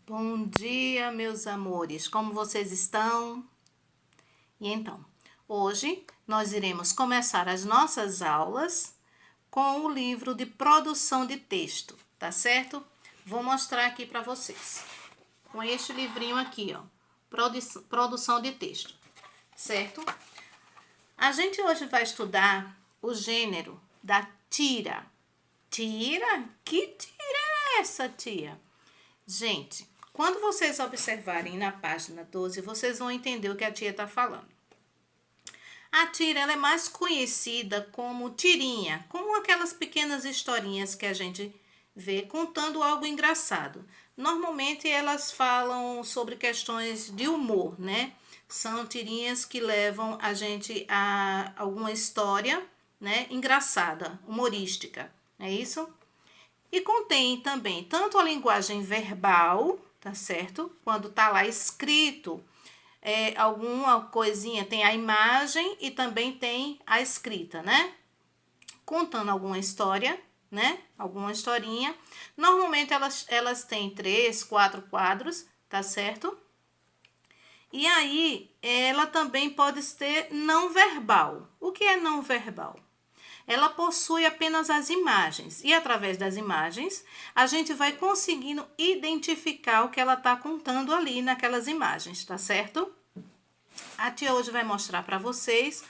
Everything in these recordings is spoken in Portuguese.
Bom dia, meus amores. Como vocês estão? E então, hoje nós iremos começar as nossas aulas com o livro de produção de texto, tá certo? Vou mostrar aqui para vocês. Com este livrinho aqui, ó, produção de texto, certo? A gente hoje vai estudar o gênero da tira. Tira? Que tira é essa, tia? Gente, quando vocês observarem na página 12, vocês vão entender o que a tia está falando. A tira ela é mais conhecida como tirinha, como aquelas pequenas historinhas que a gente vê contando algo engraçado. Normalmente elas falam sobre questões de humor, né? São tirinhas que levam a gente a alguma história, né, engraçada, humorística, é isso? E contém também tanto a linguagem verbal, tá certo? Quando tá lá escrito alguma coisinha, tem a imagem e também tem a escrita, né? Contando alguma história, né? Alguma historinha. Normalmente elas têm 3, 4 quadros, tá certo? E aí, ela também pode ser não verbal. O que é não verbal? Ela possui apenas as imagens. E através das imagens, a gente vai conseguindo identificar o que ela está contando ali naquelas imagens, tá certo? A tia hoje vai mostrar para vocês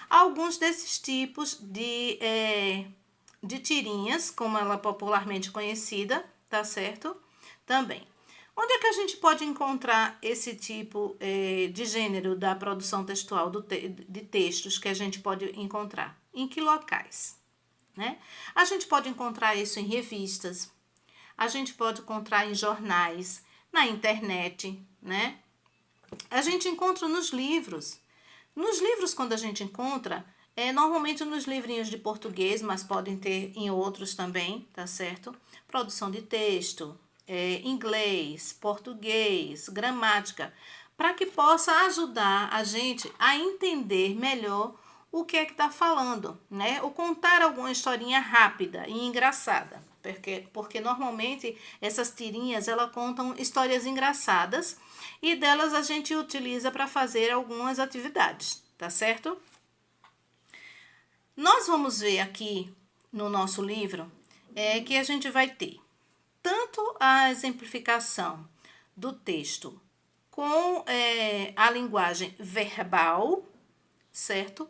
alguns desses tipos de tirinhas, como ela é popularmente conhecida, tá certo? Também. Onde é que a gente pode encontrar esse tipo de gênero da produção textual de textos que a gente pode encontrar? Em que locais? Né? A gente pode encontrar isso em revistas, a gente pode encontrar em jornais, na internet, né? A gente encontra nos livros. Nos livros, quando a gente encontra, normalmente nos livrinhos de português, mas podem ter em outros também, tá certo? Produção de texto, inglês, português, gramática, para que possa ajudar a gente a entender melhor o que é que está falando, né? Ou contar alguma historinha rápida e engraçada, porque normalmente essas tirinhas, elas contam histórias engraçadas e delas a gente utiliza para fazer algumas atividades, tá certo? Nós vamos ver aqui no nosso livro que a gente vai ter tanto a exemplificação do texto com a linguagem verbal, certo?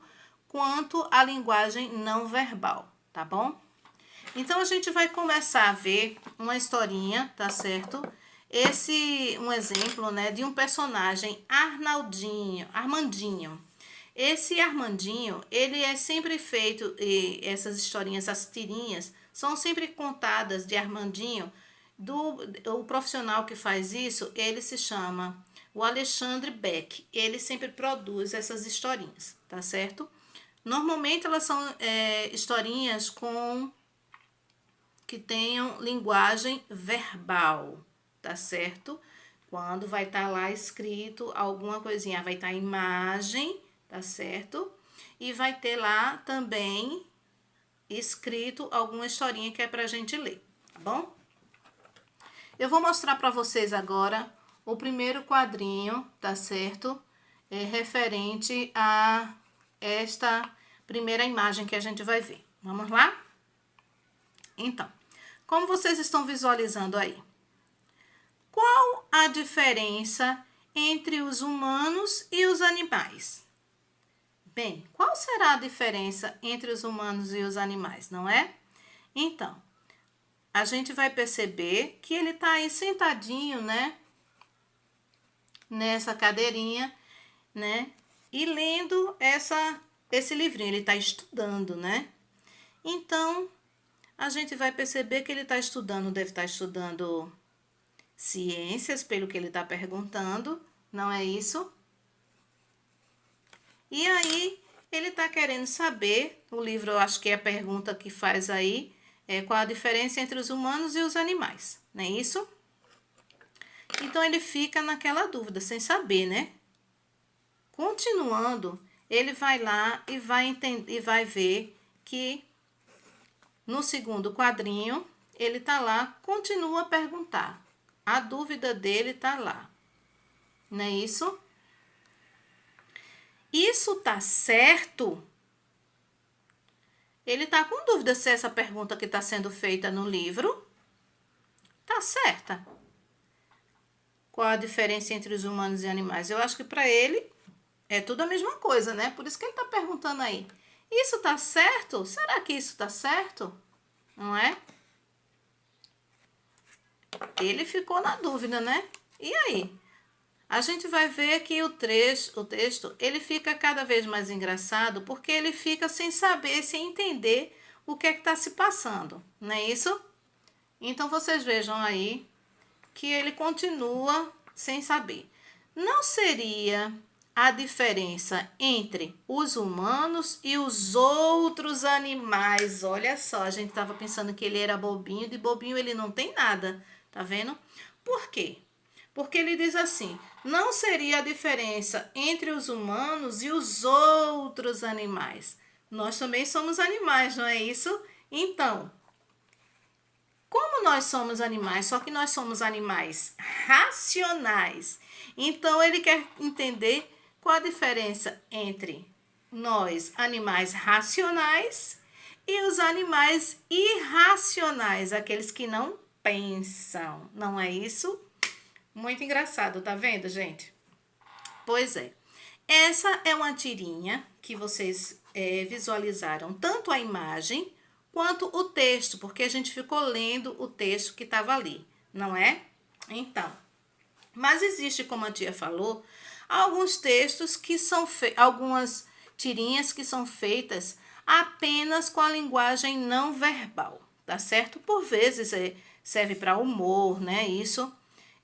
Quanto a linguagem não verbal, tá bom? Então, a gente vai começar a ver uma historinha, tá certo? Um exemplo, né, de um personagem Armandinho. Esse Armandinho, ele é sempre feito, essas historinhas, as tirinhas, são sempre contadas de Armandinho. O profissional que faz isso, ele se chama o Alexandre Beck. Ele sempre produz essas historinhas, tá certo? Normalmente elas são historinhas que tenham linguagem verbal, tá certo? Quando vai estar lá escrito alguma coisinha, vai estar a imagem, tá certo? E vai ter lá também escrito alguma historinha que é pra gente ler, tá bom? Eu vou mostrar para vocês agora o primeiro quadrinho, tá certo? Referente a esta primeira imagem que a gente vai ver. Vamos lá? Então, como vocês estão visualizando aí? Qual a diferença entre os humanos e os animais? Bem, qual será a diferença entre os humanos e os animais, não é? Então, a gente vai perceber que ele tá aí sentadinho, né? Nessa cadeirinha, né? E lendo esse livrinho, ele tá estudando, né? Então, a gente vai perceber que ele está estudando, deve estar estudando ciências, pelo que ele está perguntando, não é isso? E aí, ele está querendo saber, o livro, eu acho que é a pergunta que faz aí, qual a diferença entre os humanos e os animais, não é isso? Então, ele fica naquela dúvida, sem saber, né? Continuando, ele vai lá e vai entender, e vai ver que no segundo quadrinho, ele tá lá, continua a perguntar. A dúvida dele tá lá. Não é isso? Isso tá certo? Ele tá com dúvida se essa pergunta que está sendo feita no livro tá certa. Qual a diferença entre os humanos e animais? Eu acho que para ele é tudo a mesma coisa, né? Por isso que ele tá perguntando aí. Isso tá certo? Será que isso tá certo? Não é? Ele ficou na dúvida, né? E aí? A gente vai ver que o texto, ele fica cada vez mais engraçado porque ele fica sem saber, sem entender o que é que está se passando, não é isso? Então, vocês vejam aí que ele continua sem saber. Não seria a diferença entre os humanos e os outros animais? Olha só, a gente estava pensando que ele era bobinho, de bobinho ele não tem nada, tá vendo? Por quê? Porque ele diz assim: não seria a diferença entre os humanos e os outros animais. Nós também somos animais, não é isso? Então, como nós somos animais, só que nós somos animais racionais, então ele quer entender qual a diferença entre nós, animais racionais, e os animais irracionais, aqueles que não pensam, não é isso? Muito engraçado, tá vendo, gente? Pois é. Essa é uma tirinha que vocês visualizaram tanto a imagem quanto o texto, porque a gente ficou lendo o texto que estava ali, não é? Então, mas existe, como a tia falou, alguns textos que são algumas tirinhas que são feitas apenas com a linguagem não verbal, tá certo? Por vezes serve para humor, né? Isso.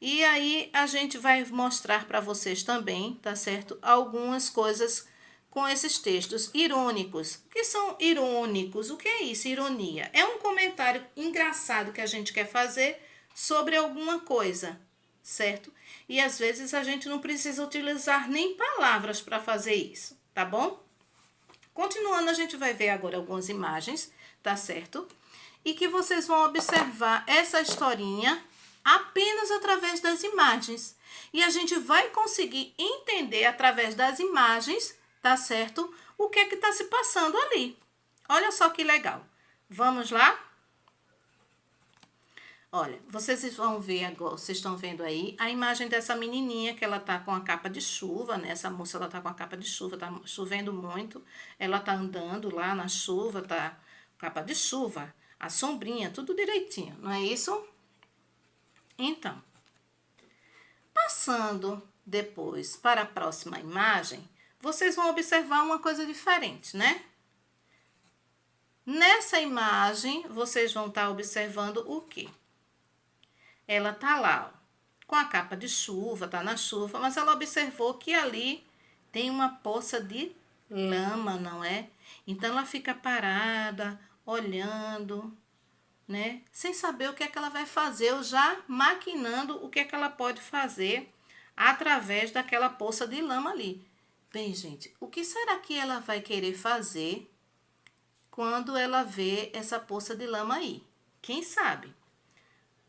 E aí a gente vai mostrar para vocês também, tá certo? Algumas coisas com esses textos irônicos. O que são irônicos? O que é isso, ironia? É um comentário engraçado que a gente quer fazer sobre alguma coisa, certo? E às vezes a gente não precisa utilizar nem palavras para fazer isso, tá bom? Continuando, a gente vai ver agora algumas imagens, tá certo? E que vocês vão observar essa historinha apenas através das imagens. E a gente vai conseguir entender através das imagens, tá certo? O que é que está se passando ali. Olha só que legal. Vamos lá? Olha, vocês vão ver agora, vocês estão vendo aí a imagem dessa menininha que ela tá com a capa de chuva, né? Essa moça, ela tá com a capa de chuva, tá chovendo muito. Ela tá andando lá na chuva, tá capa de chuva, a sombrinha, tudo direitinho, não é isso? Então, passando depois para a próxima imagem, vocês vão observar uma coisa diferente, né? Nessa imagem, vocês vão estar observando o quê? Ela tá lá, ó, com a capa de chuva, tá na chuva, mas ela observou que ali tem uma poça de lama, não é? Então, ela fica parada, olhando, né? Sem saber o que é que ela vai fazer, ou já maquinando o que é que ela pode fazer através daquela poça de lama ali. Bem, gente, o que será que ela vai querer fazer quando ela vê essa poça de lama aí? Quem sabe?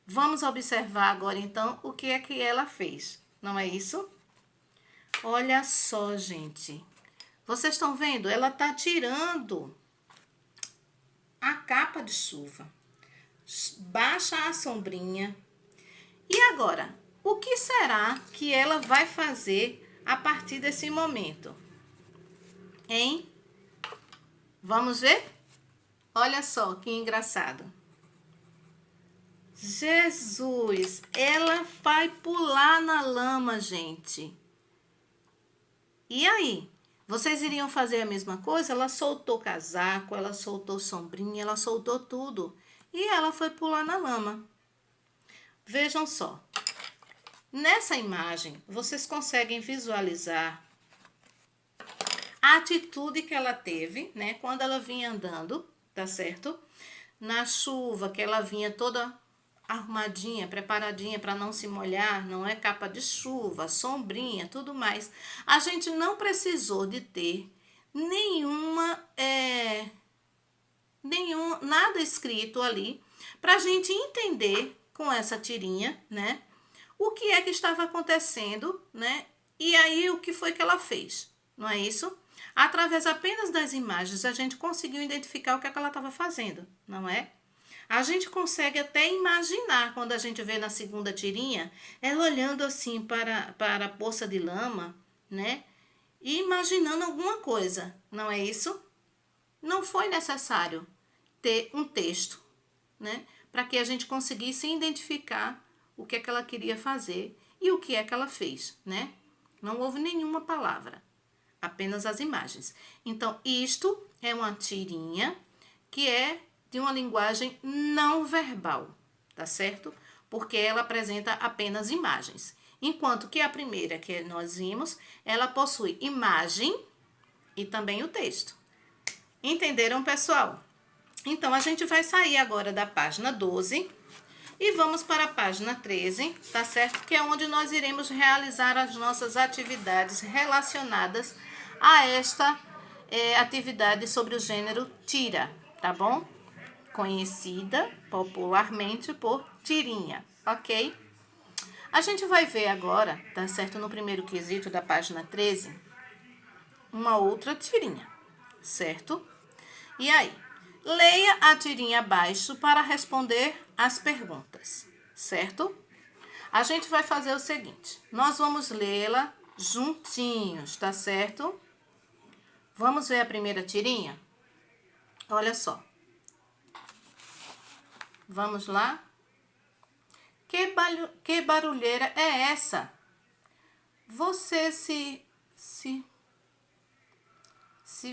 Vamos observar agora, então, o que é que ela fez. Não é isso? Olha só, gente. Vocês estão vendo? Ela tá tirando a capa de chuva. Baixa a sombrinha. E agora, o que será que ela vai fazer a partir desse momento? Hein? Vamos ver? Olha só que engraçado. Jesus, ela vai pular na lama, gente. E aí? Vocês iriam fazer a mesma coisa? Ela soltou casaco, ela soltou sombrinha, ela soltou tudo. E ela foi pular na lama. Vejam só. Nessa imagem, vocês conseguem visualizar a atitude que ela teve, né? Quando ela vinha andando, tá certo? Na chuva, que ela vinha toda arrumadinha, preparadinha para não se molhar, não é? Capa de chuva, sombrinha, tudo mais. A gente não precisou de ter nada escrito ali para a gente entender com essa tirinha, né? o que é que estava acontecendo, né? E aí, o que foi que ela fez, não é isso? Através apenas das imagens, a gente conseguiu identificar o que é que ela estava fazendo, não é? A gente consegue até imaginar, quando a gente vê na segunda tirinha, ela olhando assim para a poça de lama, né? E imaginando alguma coisa, não é isso? Não foi necessário ter um texto, né? Para que a gente conseguisse identificar o que é que ela queria fazer e o que é que ela fez, né? Não houve nenhuma palavra, apenas as imagens. Então, isto é uma tirinha que é de uma linguagem não verbal, tá certo? Porque ela apresenta apenas imagens. Enquanto que a primeira que nós vimos, ela possui imagem e também o texto. Entenderam, pessoal? Então, a gente vai sair agora da página 12 e vamos para a página 13, tá certo? Que é onde nós iremos realizar as nossas atividades relacionadas a esta atividade sobre o gênero tira, tá bom? Conhecida popularmente por tirinha, ok? A gente vai ver agora, tá certo? No primeiro quesito da página 13, uma outra tirinha, certo? E aí, leia a tirinha abaixo para responder as perguntas, certo? A gente vai fazer o seguinte, nós vamos lê-la juntinhos, tá certo? Vamos ver a primeira tirinha? Olha só. Vamos lá? Que barulheira é essa? Você se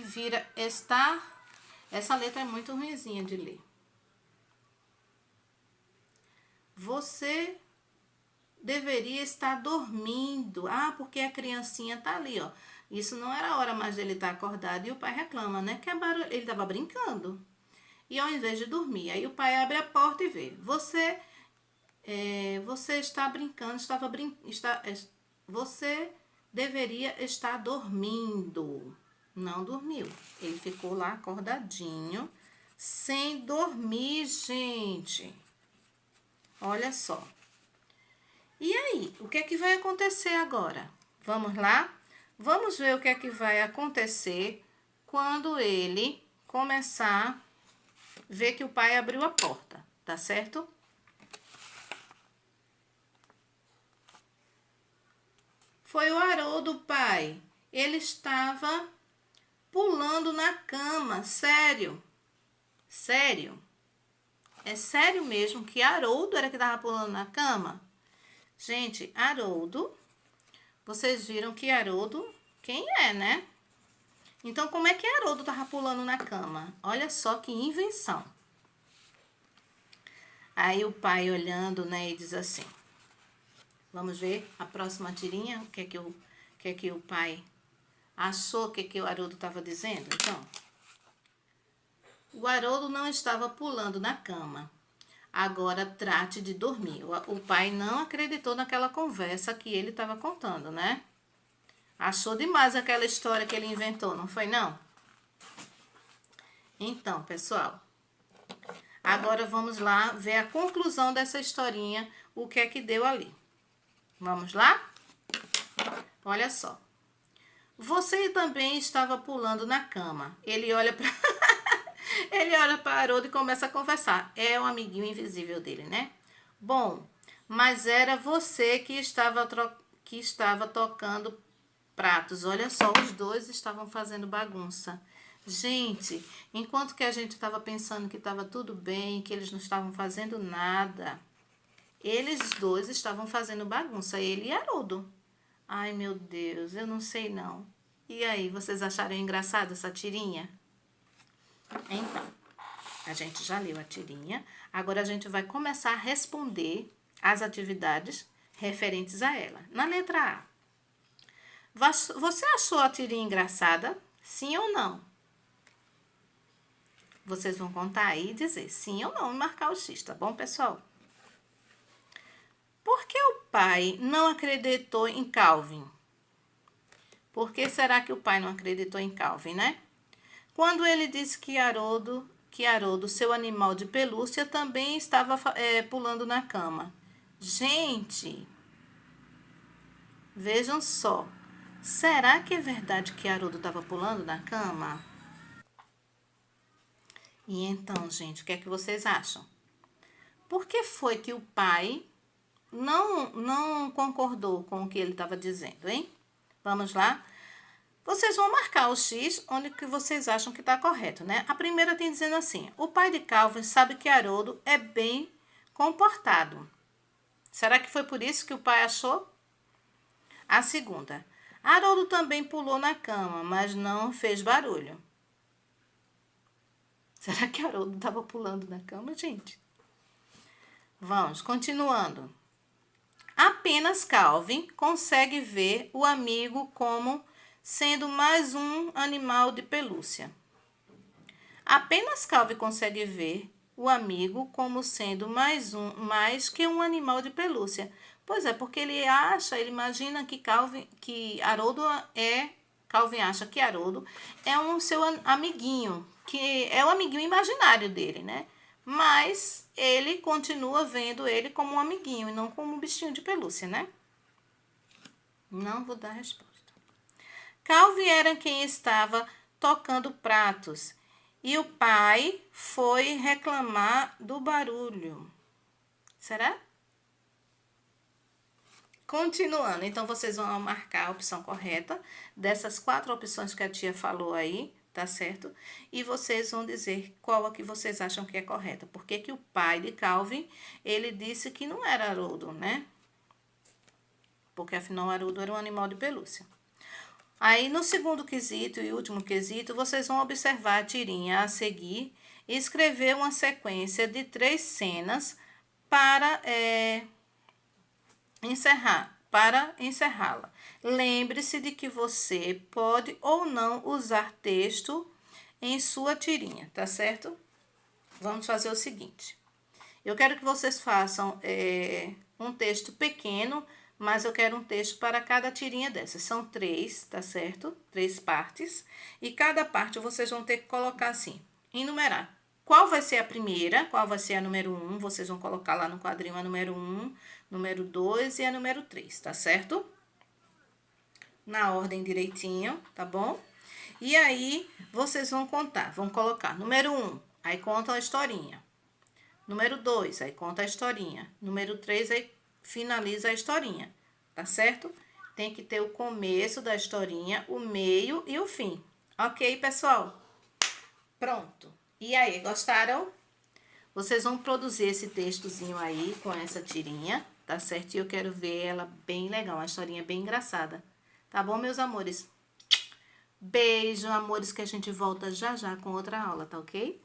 vira estar... Essa letra é muito ruinzinha de ler. Você deveria estar dormindo. Ah, porque a criancinha tá ali, ó. Isso não era a hora mais dele estar acordado e o pai reclama, né? Que é barulho. Ele tava brincando. E ao invés de dormir, aí o pai abre a porta e vê. Você está brincando, você deveria estar dormindo. Não dormiu. Ele ficou lá acordadinho, sem dormir, gente. Olha só. E aí, o que é que vai acontecer agora? Vamos lá? Vamos ver o que é que vai acontecer quando ele começar a ver que o pai abriu a porta, tá certo? Foi o Haroldo, pai. Ele estava pulando na cama, sério. Sério. É sério mesmo que Haroldo era que estava pulando na cama? Gente, Haroldo, vocês viram que Haroldo, quem é, né? Então, como é que Haroldo estava pulando na cama? Olha só que invenção. Aí o pai olhando, né, e diz assim, vamos ver a próxima tirinha, o que é que o pai achou, o que é que o Haroldo estava dizendo? Então, o Haroldo não estava pulando na cama. Agora trate de dormir. O pai não acreditou naquela conversa que ele estava contando, né? Achou demais aquela história que ele inventou, não foi não? Então, pessoal, agora vamos lá ver a conclusão dessa historinha, o que é que deu ali. Vamos lá? Olha só. Você também estava pulando na cama. Ele olha para ele olha para Haroldo e começa a conversar. É o amiguinho invisível dele, né? Bom, mas era você que estava tocando pratos. Olha só, os dois estavam fazendo bagunça. Gente, enquanto que a gente estava pensando que estava tudo bem, que eles não estavam fazendo nada, eles dois estavam fazendo bagunça, ele e Haroldo. Ai, meu Deus, eu não sei não. E aí, vocês acharam engraçado essa tirinha? Então, a gente já leu a tirinha, agora a gente vai começar a responder as atividades referentes a ela. Na letra A, você achou a tirinha engraçada? Sim ou não? Vocês vão contar aí e dizer sim ou não e marcar o X, tá bom, pessoal? Por que o pai não acreditou em Calvin? Por que será que o pai não acreditou em Calvin, né? Quando ele disse que Haroldo, seu animal de pelúcia, também estava pulando na cama. Gente, Vejam só. Será que é verdade que Haroldo estava pulando na cama? E então, gente, o que é que vocês acham? Por que foi que o pai não concordou com o que ele estava dizendo, hein? Vamos lá? Vocês vão marcar o X onde que vocês acham que está correto, né? A primeira tem dizendo assim: o pai de Calvin sabe que Haroldo é bem comportado. Será que foi por isso que o pai achou? A segunda: Haroldo também pulou na cama, mas não fez barulho. Será que Haroldo estava pulando na cama, gente? Vamos, continuando. Apenas Calvin consegue ver o amigo como sendo mais um animal de pelúcia. Apenas Calvin consegue ver o amigo como sendo mais que um animal de pelúcia. Pois é, porque ele imagina que Calvin acha que Haroldo é um seu amiguinho, que é o amiguinho imaginário dele, né? Mas ele continua vendo ele como um amiguinho e não como um bichinho de pelúcia, né? Não vou dar resposta. Calvin era quem estava tocando pratos e o pai foi reclamar do barulho. Será? Continuando, então vocês vão marcar a opção correta dessas 4 opções que a tia falou aí, tá certo? E vocês vão dizer qual a que vocês acham que é correta. Porque que o pai de Calvin, ele disse que não era Haroldo, né? Porque afinal Haroldo era um animal de pelúcia. Aí no segundo quesito e último quesito, vocês vão observar a tirinha a seguir e escrever uma sequência de 3 cenas para encerrá-la. Lembre-se de que você pode ou não usar texto em sua tirinha, tá certo? Vamos fazer o seguinte. Eu quero que vocês façam um texto pequeno, mas eu quero um texto para cada tirinha dessas. São 3, tá certo? 3 partes. E cada parte vocês vão ter que colocar assim, enumerar. Qual vai ser a primeira? Qual vai ser a número 1? Vocês vão colocar lá no quadrinho a número 1, número 2 e a número 3, tá certo? Na ordem direitinho, tá bom? E aí, vocês vão contar. Vão colocar número 1, aí conta a historinha. Número 2, aí conta a historinha. Número 3, aí finaliza a historinha, tá certo? Tem que ter o começo da historinha, o meio e o fim. Ok, pessoal? Pronto. E aí, gostaram? Vocês vão produzir esse textozinho aí com essa tirinha, tá certo? E eu quero ver ela bem legal, uma historinha bem engraçada. Tá bom, meus amores? Beijo, amores, que a gente volta já já com outra aula, tá ok?